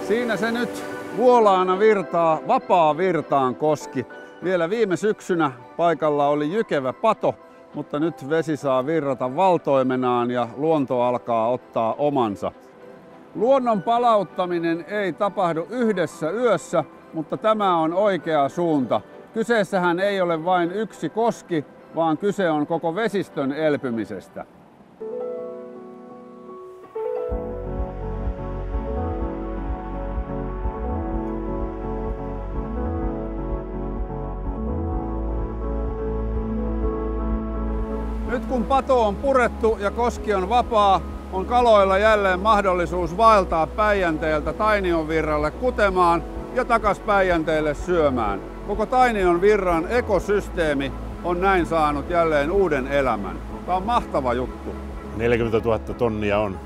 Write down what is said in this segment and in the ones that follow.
Siinä se nyt vuolaana virtaa vapaa virtaan koski. Vielä viime syksynä paikalla oli jykevä pato, mutta nyt vesi saa virrata valtoimenaan ja luonto alkaa ottaa omansa. Luonnon palauttaminen ei tapahdu yhdessä yössä, mutta tämä on oikea suunta. Kyseessähän ei ole vain yksi koski, vaan kyse on koko vesistön elpymisestä. Nyt kun pato on purettu ja koski on vapaa, on kaloilla jälleen mahdollisuus vaeltaa Päijänteeltä Tainionvirralle kutemaan ja takas Päijänteelle syömään. Koko Tainionvirran ekosysteemi on näin saanut jälleen uuden elämän. Tämä on mahtava juttu. 40 000 tonnia on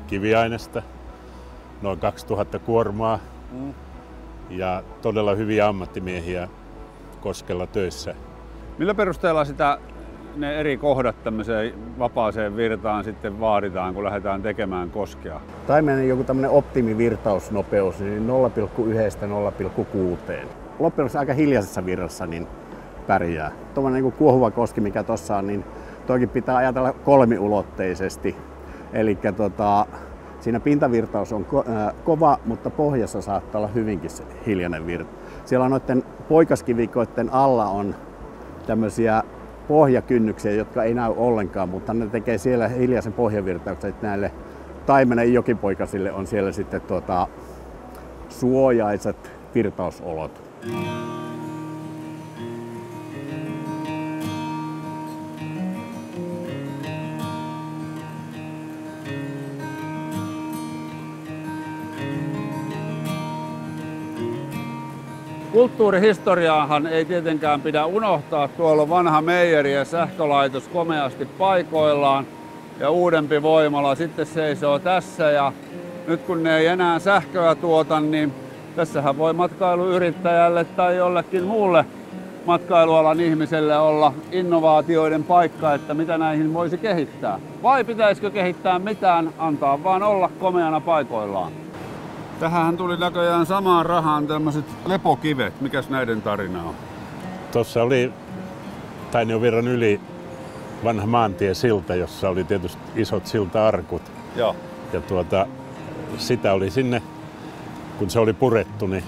kiviainesta, noin 2000 kuormaa ja todella hyviä ammattimiehiä koskella töissä. Millä perusteella ne eri kohdat tämmöiseen vapaaseen virtaan sitten vaaditaan, kun lähdetään tekemään koskea? Taimenen joku tämmöinen optimivirtausnopeus, niin 0,1–0,6. Loppujen aika hiljaisessa virrassa niin pärjää. Tuommoinen niin kuohuva koski, mikä tuossa on, niin toikin pitää ajatella kolmiulotteisesti. Eli siinä pintavirtaus on kova, mutta pohjassa saattaa olla hyvinkin hiljainen virta. Siellä on noiden poikaskivikoiden alla on tämmöisiä pohjakynnyksiä, jotka ei näy ollenkaan, mutta ne tekee siellä hiljaisen pohjavirtauksen, että näille taimenen jokipoikasille on siellä sitten suojaiset virtausolot. Kulttuurihistoriaahan ei tietenkään pidä unohtaa. Tuolla on vanha meijeri ja sähkölaitos komeasti paikoillaan ja uudempi voimala sitten seisoo tässä. Ja nyt kun ne ei enää sähköä tuota, niin tässähän voi matkailuyrittäjälle tai jollekin muulle matkailualan ihmiselle olla innovaatioiden paikka, että mitä näihin voisi kehittää. Vai pitäisikö kehittää mitään, antaa vaan olla komeana paikoillaan. Tähän tuli näköjään samaan rahaan tämmöiset lepokivet. Mikäs näiden tarina on? Tuossa oli Tainionvirran yli vanha maantiesilta, jossa oli tietysti isot silta-arkut. Joo. Ja sitä oli sinne, kun se oli purettu, niin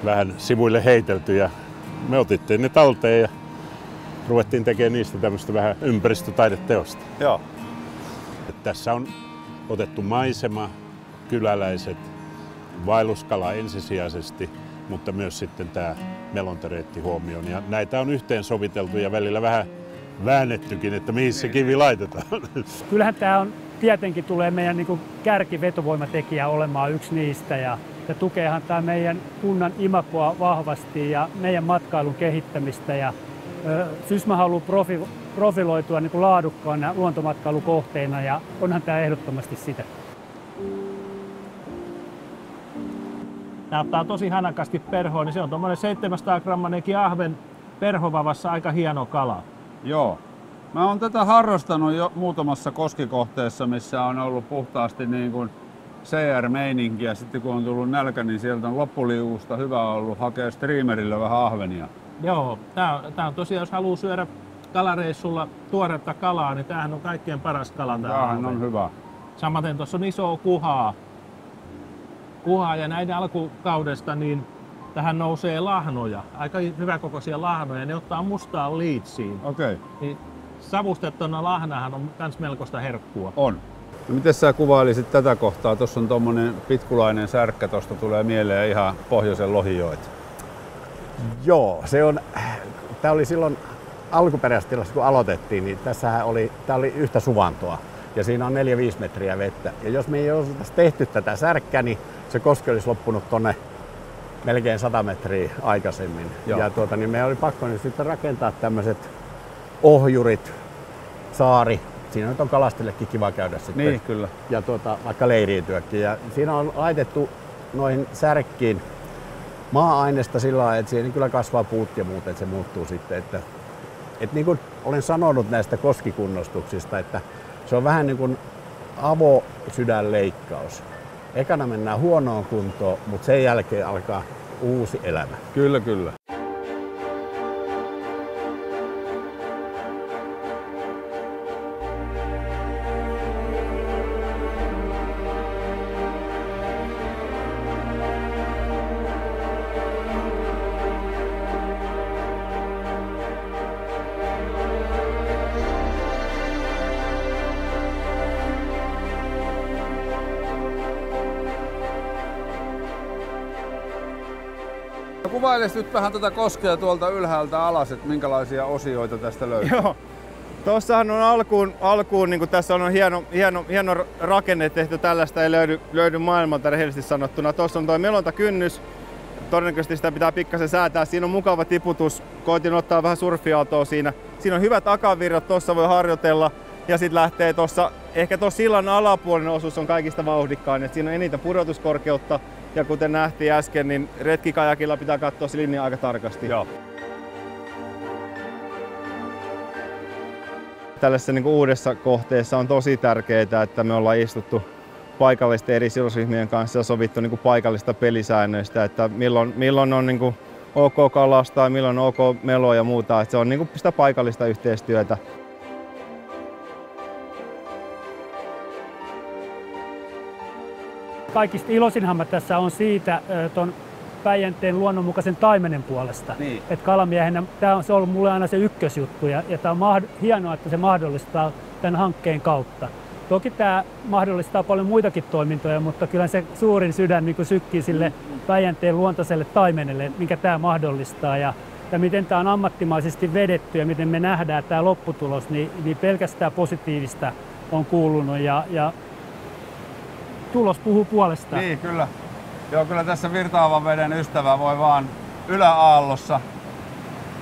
vähän sivuille heitelty ja me otettiin ne talteen ja ruvettiin tekemään niistä tämmöistä vähän ympäristötaideteosta. Joo. Tässä on otettu maisema, kyläläiset, vaelluskala ensisijaisesti, mutta myös sitten tämä melontareetti huomioon. Ja näitä on yhteensoviteltu ja välillä vähän väännettykin, että mihin se kivi laitetaan. Kyllähän tämä on, tietenkin tulee meidän niin kuin kärkivetovoimatekijä olemaan yksi niistä ja tukeehan tämä meidän kunnan imagoa vahvasti ja meidän matkailun kehittämistä. Ja Sysmä haluaa profiloitua niin kuin laadukkaana luontomatkailukohteena ja onhan tämä ehdottomasti sitä. Näyttää tosi hanakasti perhoa, niin se on tuommoinen 700-grammanenkin ahven perhovavassa, aika hieno kala. Joo. Mä oon tätä harrastanut jo muutamassa koskikohteessa, missä on ollut puhtaasti niin kuin CR-meininkiä. Sitten kun on tullut nälkä, niin sieltä on loppuliuusta hyvä ollut hakea streamerillä vähän ahvenia. Joo, tää on tosiaan, jos haluaa syödä kalareissulla tuoretta kalaa, niin tämähän on kaikkein paras kala. Tämähän on hyvä. Samaten tuossa on iso kuhaa ja näiden alkukaudesta niin tähän nousee lahnoja, aika hyväkokoisia lahnoja, ne ottaa mustaan liitsiin. Okei. Niin savustettuna lahnahan on myös melkoista herkkua. On. No miten sä kuvailisit tätä kohtaa? Tuossa on tommonen pitkulainen särkkä, tosta tulee mieleen ihan pohjoisen lohijoet. Joo, tää oli silloin alkuperäistilassa kun aloitettiin, niin tää oli yhtä suvantoa. Ja siinä on 4-5 metriä vettä. Ja jos me ei olisi tehty tätä särkkää, niin se koski olisi loppunut tonne melkein 100 metriä aikaisemmin. Joo. Ja niin meidän oli pakko nyt sitten rakentaa tämmöiset ohjurit, saari. Siinä nyt on kalastajillekin kiva käydä sitten. Niin, kyllä. Ja vaikka leiriytyäkin. Ja siinä on laitettu noihin särkkiin maa-aineesta sillä lailla, että siinä kyllä kasvaa puut ja muut, että se muuttuu sitten. Että niin kuin olen sanonut näistä koskikunnostuksista, että se on vähän niin kuin avosydänleikkaus. ekana mennään huonoon kuntoon, mutta sen jälkeen alkaa uusi elämä. Kyllä, kyllä. Kuvailisi nyt vähän tätä koskea tuolta ylhäältä alas, että minkälaisia osioita tästä löytyy. Joo. Tuossahan on alkuun niin tässä on hieno rakenne tehty, tällaista ei löydy maailmalta rehellisesti sanottuna. Tuossa on tuo melontakynnys, todennäköisesti sitä pitää pikkasen säätää. Siinä on mukava tiputus, koitin ottaa vähän surfiaaltoa siinä. Siinä on hyvät akavirrat, tuossa voi harjoitella ja sitten lähtee tuossa, ehkä tuossa sillan alapuolinen osuus on kaikista vauhdikkaan, että siinä on eniten pudotuskorkeutta. Ja kuten nähtiin äsken, niin retkikajakilla pitää katsoa se linja aika tarkasti. Joo. Tällaisessa niin kuin uudessa kohteessa on tosi tärkeää, että me ollaan istuttu paikallisten eri sidosryhmien kanssa ja sovittu niin kuin paikallista pelisäännöistä, että milloin on niin kuin ok kalastaa, milloin on ok meloa ja muuta. Että se on niin kuin sitä paikallista yhteistyötä. Kaikista iloisinhan tässä on siitä tuon Päijänteen luonnonmukaisen taimenen puolesta. Niin. Että kalamiehenä tämä on ollut mulle aina se ykkösjuttu ja tämä on hienoa, että se mahdollistaa tämän hankkeen kautta. Toki tämä mahdollistaa paljon muitakin toimintoja, mutta kyllä se suurin sydän niin sykkii sille Päijänteen luontaiselle taimenelle, minkä tämä mahdollistaa. Ja miten tämä on ammattimaisesti vedetty ja miten me nähdään tämä lopputulos, niin pelkästään positiivista on kuulunut. Ja tulos puhuu puolestaan. Niin, kyllä. Joo, kyllä tässä virtaavan veden ystävä voi vaan yläaallossa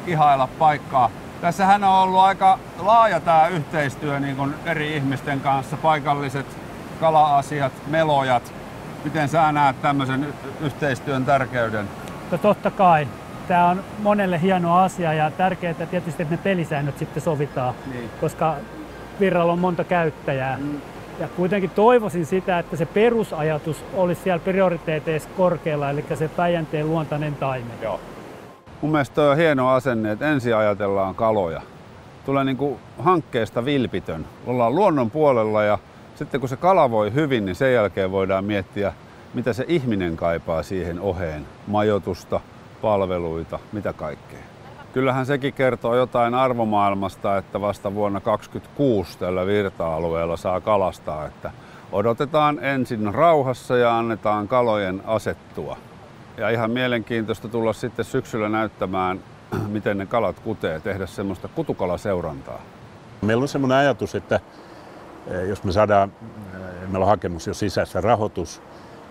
ihailla paikkaa. Tässähän on ollut aika laaja tämä yhteistyö niin kuin eri ihmisten kanssa, paikalliset kala-asiat, melojat. Miten sä näet tämmöisen yhteistyön tärkeyden? No totta kai. Tämä on monelle hieno asia ja tärkeää tietysti, että ne pelisäännöt sitten sovitaan, koska virralla on monta käyttäjää. Ja kuitenkin toivoisin sitä, että se perusajatus olisi siellä prioriteeteissa korkealla, eli se Päijänteen luontainen taimen. Joo. Mun mielestä toi on hieno asenne, että ensin ajatellaan kaloja. Tulee niin kuin hankkeesta vilpitön. Ollaan luonnon puolella ja sitten kun se kala voi hyvin, niin sen jälkeen voidaan miettiä, mitä se ihminen kaipaa siihen oheen. Majoitusta, palveluita, mitä kaikkea. Kyllähän sekin kertoo jotain arvomaailmasta, että vasta vuonna 2026 tällä virta-alueella saa kalastaa. Että odotetaan ensin rauhassa ja annetaan kalojen asettua. Ja ihan mielenkiintoista tulla sitten syksyllä näyttämään, miten ne kalat kutee, tehdä semmoista kutukalaseurantaa. Meillä on semmoinen ajatus, että jos me saadaan, meillä on hakemus jo sisässä rahoitus,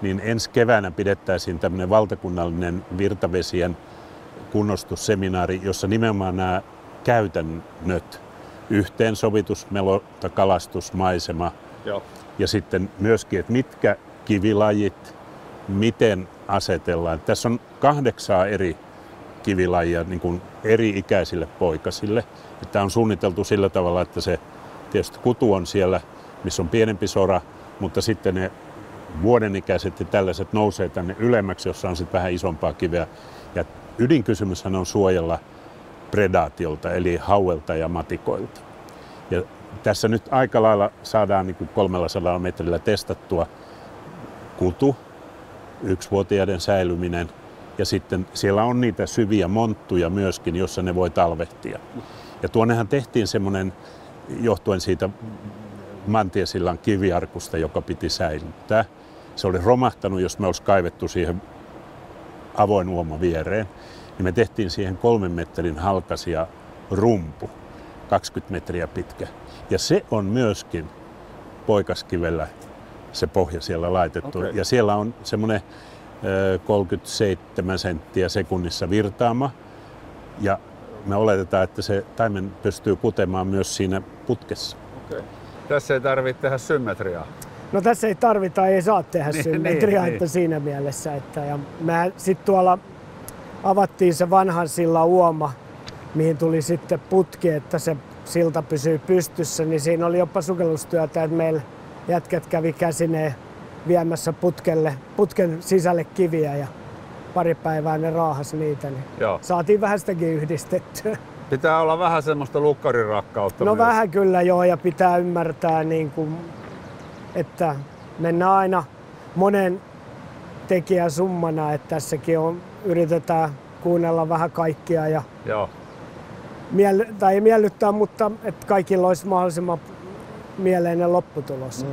niin ensi keväänä pidettäisiin tämmöinen valtakunnallinen virtavesien kunnostusseminaari, jossa nimenomaan nämä käytännöt, yhteensovitus, melonta, kalastus, maisema ja sitten myöskin, että mitkä kivilajit, miten asetellaan. Tässä on 8 eri kivilajia niin kuin eri-ikäisille poikasille. Tämä on suunniteltu sillä tavalla, että se tietysti kutu on siellä, missä on pienempi sora, mutta sitten ne vuodenikäiset ja tällaiset nousee tänne ylemmäksi, jossa on sitten vähän isompaa kiveä. Ja ydinkysymyshän on suojella predaatiolta, eli hauelta ja matikoilta. Ja tässä nyt aika lailla saadaan niin kuin 300 metrillä testattua kutu, 1-vuotiaiden säilyminen, ja sitten siellä on niitä syviä monttuja myöskin, jossa ne voi talvehtia. Ja tuonnehan tehtiin semmoinen, johtuen siitä Mantiesillan kiviarkusta, joka piti säilyttää. Se oli romahtanut, jos me olisi kaivettu siihen avoin uoma viereen, niin me tehtiin siihen 3 metrin halkasia rumpu, 20 metriä pitkä. Ja se on myöskin Poikaskivellä se pohja siellä laitettu. Okay. Ja siellä on semmoinen 37 senttiä sekunnissa virtaama. Ja me oletetaan, että se taimen pystyy kutemaan myös siinä putkessa. Okay. Tässä ei tarvitse tehdä symmetriaa. No tässä ei tarvita, ei saa tehdä symmetriaa, että siinä mielessä. Ja me sitten tuolla avattiin se vanhan sillan uoma, mihin tuli sitten putki, että se silta pysyy pystyssä, niin siinä oli jopa sukellustyötä, että meillä jätkät kävi käsineen viemässä putken sisälle kiviä ja pari päivää ne raahasi niitä, niin Joo. saatiin vähän sitäkin yhdistettyä. Pitää olla vähän semmoista lukkarirakkautta No myös. vähän kyllä joo, ja pitää ymmärtää, niin kuin, että mennään aina monen tekijän summana, että tässäkin yritetään kuunnella vähän kaikkia ja Joo. tai ei miellyttää, mutta että kaikilla olisi mahdollisimman mieleinen lopputulos.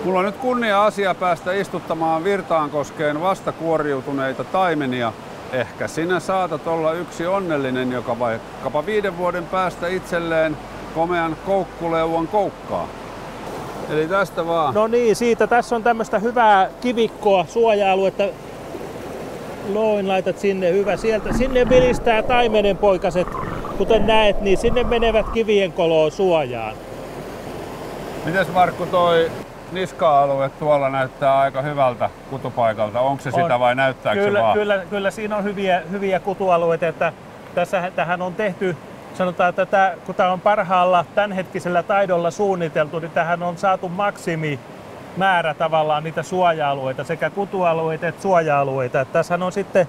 Mulla on nyt kunnia-asia päästä istuttamaan Virtaankoskeen vastakuoriutuneita taimenia. Ehkä sinä saatat olla yksi onnellinen, joka vaikkapa 5 vuoden päästä itselleen komean koukkuleuvan koukkaa. Eli tästä vaan. No niin, siitä tässä on tämmöistä hyvää kivikkoa, suoja-aluetta. Noin laitat sinne, hyvä. Sieltä, sinne vilistää taimenenpoikaset, kuten näet, niin sinne menevät kivien koloon suojaan. Mites Markku, toi niska-alue tuolla näyttää aika hyvältä kutupaikalta. Onko se sitä vai näyttääkö se vaan? Kyllä siinä on hyviä kutualueita. Että tähän on tehty, sanotaan, että kun tämä on parhaalla tämänhetkisellä taidolla suunniteltu, niin tähän on saatu maksimimäärä tavallaan niitä suoja-alueita, sekä kutualueita että suoja-alueita. Tässähän on sitten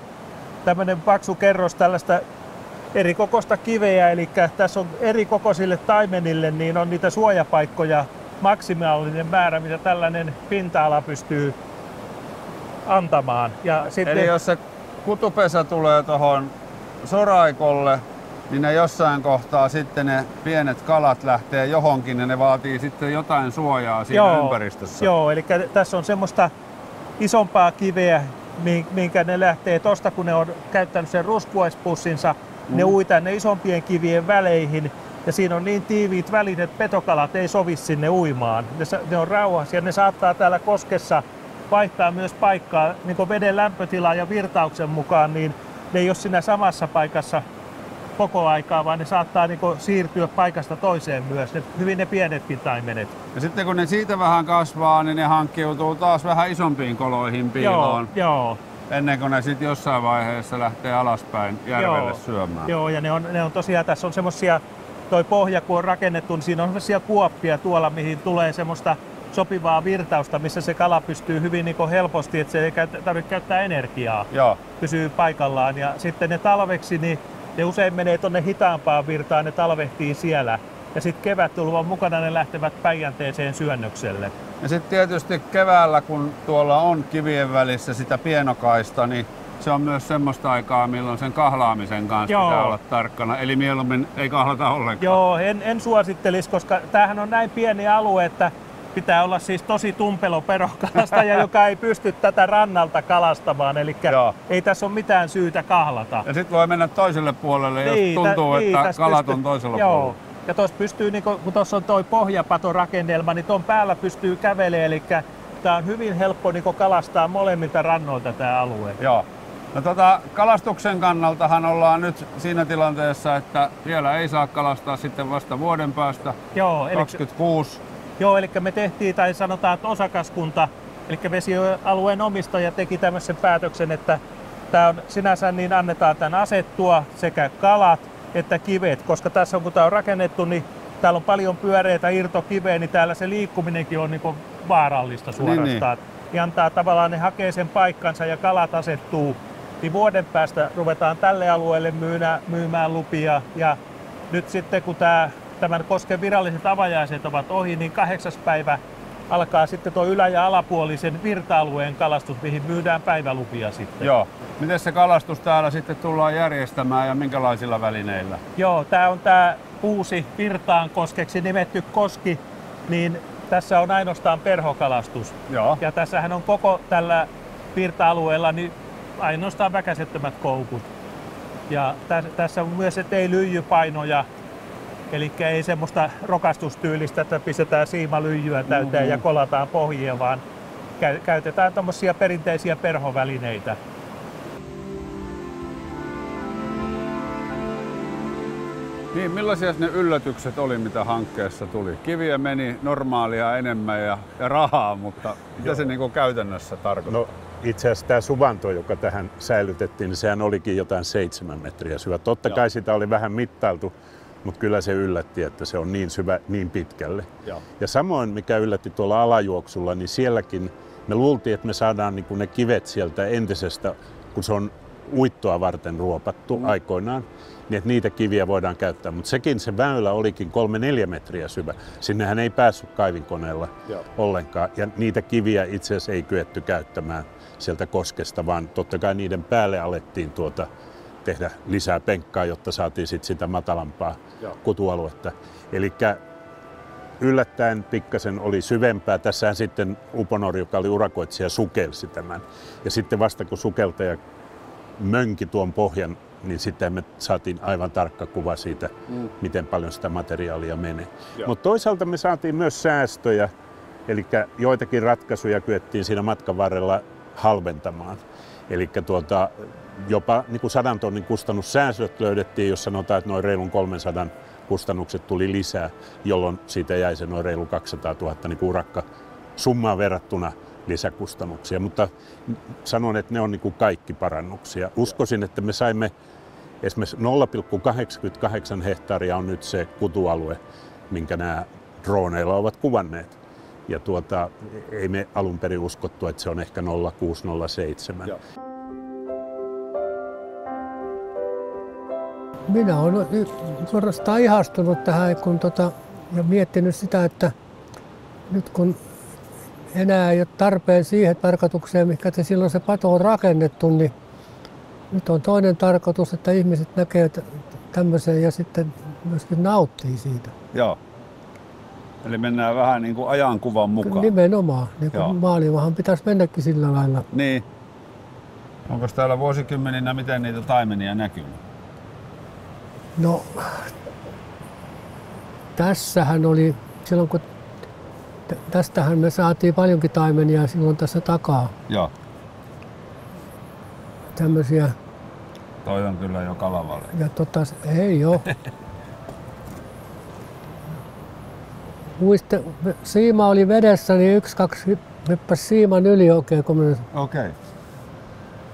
tämmöinen paksu kerros tällaista eri kokoista kiveä, eli tässä on eri kokoisille taimenille, niin on niitä suojapaikkoja maksimaalinen määrä, mitä tällainen pinta-ala pystyy antamaan. Ja sitten, Eli jos se kutupesä tulee tuohon soraikolle, niin ne jossain kohtaa sitten ne pienet kalat lähtee johonkin ja ne vaatii sitten jotain suojaa siinä ympäristössä. Joo, eli tässä on semmoista isompaa kiveä, minkä ne lähtee tosta, kun ne on käyttänyt sen ruskuaispussinsa, ne ui tänne isompien kivien väleihin. Ja siinä on niin tiiviit välit, että petokalat ei sovi sinne uimaan. Ne on rauhassa ja ne saattaa täällä koskessa vaihtaa myös paikkaa niin kuin veden lämpötilaa ja virtauksen mukaan, niin ne ei ole siinä samassa paikassa koko aikaa, vaan ne saattaa niin kuin siirtyä paikasta toiseen myös, hyvin ne pienetkin taimenet. Ja sitten kun ne siitä vähän kasvaa, niin ne hankkiutuu taas vähän isompiin koloihin piiloon. Joo. Ennen kuin ne sitten jossain vaiheessa lähtee alaspäin järvelle syömään. Joo, ja ne on tosiaan, tässä on semmosia, toi pohja kun on rakennettu, niin siinä on semmosia kuoppia tuolla, mihin tulee semmoista sopivaa virtausta, missä se kala pystyy hyvin niin kuin helposti, että se ei tarvitse käyttää energiaa. Joo. Pysyy paikallaan. Ja sitten ne talveksi, niin ne usein menee tonne hitaampaan virtaan, ne talvehtii siellä. Ja sitten kevättulvan mukana ne lähtevät Päijänteeseen syönnökselle. Ja sitten tietysti keväällä, kun tuolla on kivien välissä sitä pienokaista, niin se on myös semmoista aikaa, milloin sen kahlaamisen kanssa pitää olla tarkkana. Eli mieluummin ei kahlata ollenkaan. Joo, en suosittelisi, koska tämähän on näin pieni alue, että pitää olla siis tosi tumpelo perokalastaja, joka ei pysty tätä rannalta kalastamaan. Eli ei tässä ole mitään syytä kahlata. Ja sitten voi mennä toiselle puolelle, jos tuntuu, että kalat on toisella puolella. Ja tuossa pystyy, kun tuossa on tuo pohjapatorakennelma, niin tuon päällä pystyy kävelemään. Eli tämä on hyvin helppo kalastaa molemmilta rannoilta tämä alue. Joo. No kalastuksen kannaltahan ollaan nyt siinä tilanteessa, että vielä ei saa kalastaa sitten vasta vuoden päästä, 26. Joo, eli me tehtiin, tai sanotaan, että osakaskunta, eli vesialueen omistaja teki tämmöisen päätöksen, että tämä on sinänsä niin annetaan tämän asettua sekä kalat että kivet, koska tässä on, kun tämä on rakennettu, niin täällä on paljon pyöreitä irtokiveä, niin täällä se liikkuminenkin on niin vaarallista suorastaan. Niin antaa tavallaan, ne hakee sen paikkansa ja kalat asettuu, niin vuoden päästä ruvetaan tälle alueelle myymään lupia. Ja nyt sitten, kun tämän kosken viralliset avajaiset ovat ohi, niin 8. päivä alkaa sitten tuo ylä- ja alapuolisen virta-alueen kalastus, mihin myydään päivälupia sitten. Joo. Miten se kalastus täällä sitten tullaan järjestämään ja minkälaisilla välineillä? Joo, tämä on tämä uusi Virtaankoskeksi nimetty koski, niin tässä on ainoastaan perhokalastus. Joo. Ja tässähän on koko tällä virta-alueella niin ainoastaan väkäsettömät koukut. Ja tässä on myös, että ei lyijypainoja, eli ei semmoista rokastustyylistä, että pistetään siimalyijyä täyteen ja kolataan pohjia, vaan käytetään tommosia perinteisiä perhovälineitä. Niin, millaisia ne yllätykset oli, mitä hankkeessa tuli? Kiviä meni normaalia enemmän ja rahaa, mutta mitä se niin kuin käytännössä tarkoittaa? No, itse asiassa tämä suvanto, joka tähän säilytettiin, niin sehän olikin jotain 7 metriä syvä. Totta kai sitä oli vähän mittailtu, mutta kyllä se yllätti, että se on niin syvä niin pitkälle. Joo. Ja samoin mikä yllätti tuolla alajuoksulla, niin sielläkin me luultiin, että me saadaan niin kuin ne kivet sieltä entisestä, kun se on uittoa varten ruopattu aikoinaan, niin että niitä kiviä voidaan käyttää. Mutta sekin se väylä olikin 3-4 metriä syvä. Sinnehän ei päässyt kaivinkoneella ollenkaan. Ja niitä kiviä itse asiassa ei kyetty käyttämään sieltä koskesta, vaan totta kai niiden päälle alettiin tehdä lisää penkkaa, jotta saatiin sit sitä matalampaa kutualuetta. Elikkä yllättäen pikkasen oli syvempää. Tässähän sitten Uponori, joka oli urakoitsija, sukelsi tämän. Ja sitten vasta kun sukeltaja mönki tuon pohjan, niin sitten me saatiin aivan tarkka kuva siitä, miten paljon sitä materiaalia menee. Mutta toisaalta me saatiin myös säästöjä, eli joitakin ratkaisuja kyettiin siinä matkan varrella halventamaan. Eli jopa niin kuin 100 tonnin kustannussäästöt löydettiin, jos sanotaan, että noin reilun 300 kustannukset tuli lisää, jolloin siitä jäi se noin reilu 200 000 niin urakka summaan verrattuna lisäkustannuksia, mutta sanon, että ne on niin kuin kaikki parannuksia. Uskoisin, että me saimme esimerkiksi 0,88 hehtaaria on nyt se kutualue, minkä nämä droneilla ovat kuvanneet. Ja ei me alun perin uskottu, että se on ehkä 0,6-0,7. Minä olen suorastaan ihastunut tähän ja miettinyt sitä, että nyt kun enää ei ole tarpeen siihen tarkoitukseen, mikä silloin se pato on rakennettu, niin nyt on toinen tarkoitus, että ihmiset näkee tämmöisen ja sitten myöskin nauttii siitä. Joo. Eli mennään vähän niin kuin ajankuvan mukaan. Nimenomaan. Niin kuin maailmahan pitäisi mennäkin sillä lailla. Niin. Onko täällä vuosikymmeninä miten niitä taimenia näkynyt? No, tässähän oli, silloin kun tästähän me saatiin paljonkin taimenia silloin tässä takaa. Joo. Tämmöisiä. Toi on kyllä jo kalavalle. Ja ei oo. Siima oli vedessä, niin 1-2 hyppäsi siiman yli oikein. Okei.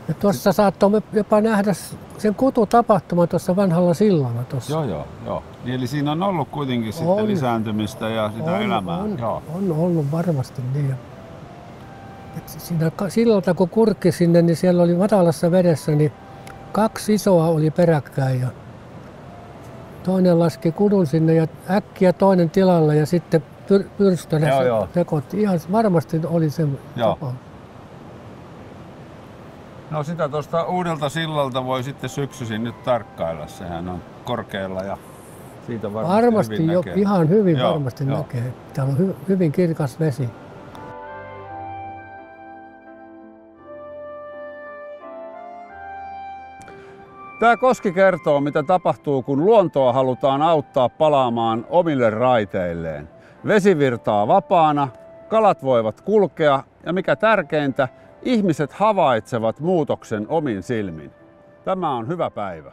Ja tuossa saattoi jopa nähdä sen kututapahtuman tuossa vanhalla sillalla tuossa. Joo. Eli siinä on ollut kuitenkin sitten lisääntymistä ja sitä elämää. On ollut varmasti niin. Et siinä sillalta kun kurkki sinne, niin siellä oli matalassa vedessä, niin 2 isoa oli peräkkäin. Ja toinen laski kudun sinne ja äkkiä toinen tilalle ja sitten pyrstönä sekoitti. Ihan varmasti oli se tapa. No sitä tuosta uudelta sillalta voi sitten syksyisin nyt tarkkailla. Sehän on korkealla ja siitä varmasti hyvin näkee. Ihan hyvin varmasti näkee. Täällä on hyvin kirkas vesi. Tämä koski kertoo, mitä tapahtuu, kun luontoa halutaan auttaa palaamaan omille raiteilleen. Vesi virtaa vapaana, kalat voivat kulkea ja mikä tärkeintä, ihmiset havaitsevat muutoksen omin silmin. Tämä on hyvä päivä.